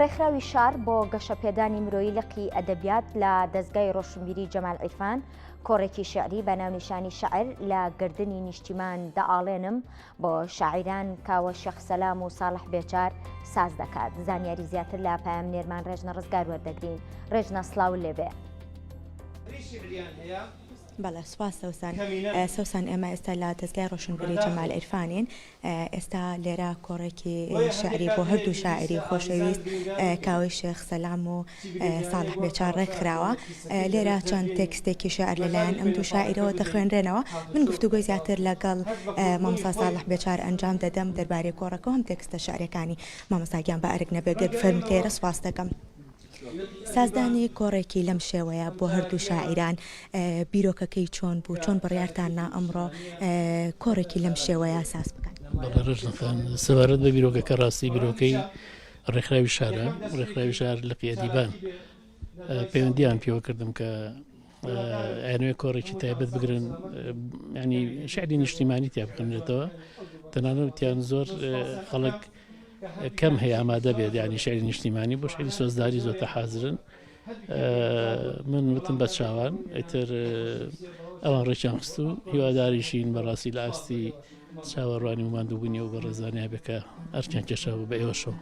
ڕێکخراوی شار بۆ گەشەپێدانی مرۆیی لقی ئەدەبیات لە دەستگای ڕۆشنبیری جەمال عیرفان کۆڕێکی شعری بە ناونیشانی شەعر لە گردنی نیشتیمان دەئاڵێنم بۆ شاعیران کاوە شێخ سەلام و ساڵح بێچار ساز دەکات. زانیاری زیاتر لە پایام نێرمان ڕێژنە ڕزگار وەردەگرین. ڕێژنە سڵاو لێبێ. بەڵێ سوپاس سەوسان ئێمە ئێستا لە دەستگای ڕۆشنبیری جەمال عیرفانین. ئێستا لێرە کۆڕێکی شعری بۆ هەردوو شاعری خۆشەویست کاوەی شێخ سەلام و ساڵح بێچار ڕێکخراوە. لێرە چەند تێکستێکی شعر لەلایەن ئەم دوو شاعیرەوە دەخوێنرێنەوە. من گفتوگۆی زیاتر لەگەڵ مامۆستا ساڵح بێچار ئەنجام دەدەم دەربارەی کۆڕەکە و هەم تێکستە شعرەکانی مامۆستاگیان بە ئەرک نەبێگەر فەرمتێرە سوپاس دەکەم. سازدانی کۆڕێکی لەم شێوەیە بۆ هەردوو شاعیران بیرۆکەکەی چۆن بوو، چۆن بڕیارتاننا ئەمڕۆ کۆڕێکی لەم شێوەیە ساز بکەن؟ بەڵێ ڕێژنەخان سەبارەت بە بیرۆکەکە ڕاستی بیرۆکەی ڕێکخراوی شارە، ڕێکخراوی شار لقی ئەدیبان پەیوەندیان پێوە کردم کە ئەنوێ کۆڕێکی تایبەت بگرن، ینی شعری نیشتیمانی تیا بخێنرێتەوە. تەنانەتیان زۆر خەڵک کەم هەیە ئامادە بێت، ینی شعری نیشتیمانی بۆ شعری سۆزداری زۆرتە حازرن. من وتم بە چاوان ئیتر ئەوان ڕێکیان خست و هیواداریشین بەڕاستی لە ئاستی چاوەڕوانی و ماندووبوونی و بە ڕێزانیا بکە ئەرکیان کێشاوە بە ئێوەشەوە.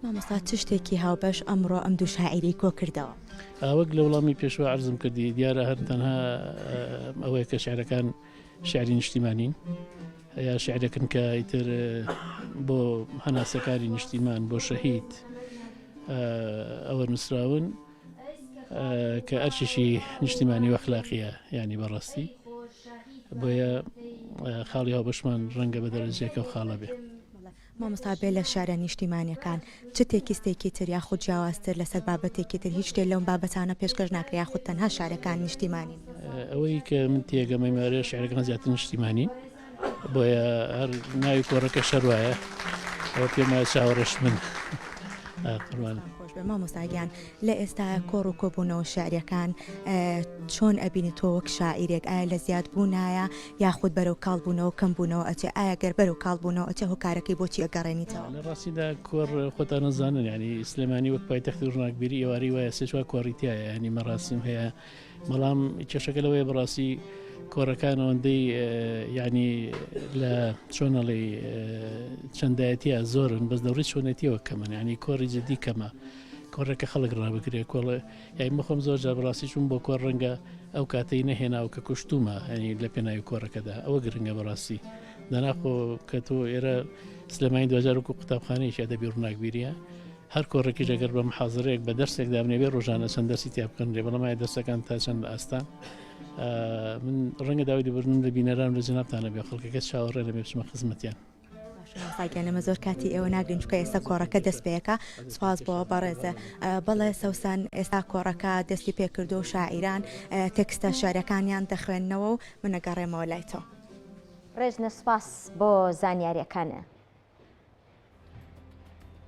مامۆستا چ شتێکی هاوبەش ئەمڕۆ ئەم دوو شاعیری کۆ کردەوە؟ ئاوەک لە وەڵامی پێشوە عەرزم کردی دیارە هەر تەنها ئەوەیە کە شعرەکان شعری نیشتیمانین یا شعرەکەن کە ئیتر بۆ هەناسەکاری نیشتیمان بۆ شەهید ئەوە نووسراون کە ئەرچیشی نیشتیمانی و ئەخلاقیە، ینی بەڕاستی بۆیە خاڵی هاوبەشمان ڕەنگە بە دەرەجەیەکە و خاڵە بێ. مامۆستا بێ لە شارە نیشتیمانیەکان چ تێکیستێکی تر یاخود جیاوازتر لەسەر بابەتێکی تر هیچ شتێک لەم بابەتانە پێشکەش ناکرێ یاخود تەنها شارەکان نیشتیمانین؟ ئەوەی کە من تێگەمەی مارێ شعرەکان زیاتر نیشتیمانی بۆیە هەر ناوی کۆڕەکە شەر وایە ئەوە پێم وایە چاوەڕێش من قڕوانە. مامۆستاگیان لە ئێستا کۆڕ و کۆبوونەوە شعریەکان چۆن ئەبینێت تۆ وەک شاعیرێک؟ ئایا لە زیاد بوونایە یاخود بەرەو کاڵبوونەوە کەم بوونەوە ئەچێ؟ ئایا گەر بەرەو کاڵبوونەوە ئەچێ هۆکارەکەی بۆچی ئەگەڕێنیتەوە؟ لە ڕاستیدا کۆڕ خۆتان نەزانن، ینی سلێمانی وەک پایتەختی ڕۆژناکبیری ئێواری وایە سێچوا کۆڕیتیایە، ینی مەڕاستیم هەیە. بەڵام کێشەکە لەوەیە بەڕاستی کۆڕەکان ئەوەندەی ینی لە چۆنەڵی چەندایەتیە زۆرن بەس دەوری چۆنێتیەوە کەمن، ینی کۆڕی جدی کەمە. کۆڕەکە خەڵک ڕابگرێت کۆڵە یای مەخۆم زۆر جار بەڕاستی چوون بۆ کۆڕ ڕەنگە ئەو کاتەی نەهێناو کە کوشتومە، ینی لە پێناوی کۆڕەکەدا ئەوە گرنگە بەڕاستی. دەناخۆ کە تۆ ئێرە سلێمانی 2000 قوتابخانەیەکی ئەدەبی ڕووناکبیریە، هەر کۆڕێکی ئەگەر بە محازرەیەک بە دەرسێک دابنێبێ ڕۆژانە چەند دەرسی تیا بکەنرێ، بەڵام دەرسەکان تا چەند ئاستان. من ڕەنگە داوای دەبرنم لە بینەران لە جەنابتانە بێ خەڵکەکە چاوەڕێ لە بچمە خزمەتیان. ساگیانەمە زۆر کاتی ئێوە ناگرین چکە ئێستا کۆڕەکە دەست پێەکە. سوپاس بۆ بەڕێزە. بەڵێ سەوسان ئێستا کۆڕەکە دەستی پێکردو و شاعیران تێکستە شارەکانیان دەخوێننەوە و من نەگەڕێمەوە لای تۆ. ڕێژنە سوپاس بۆ زانیاریەکانە.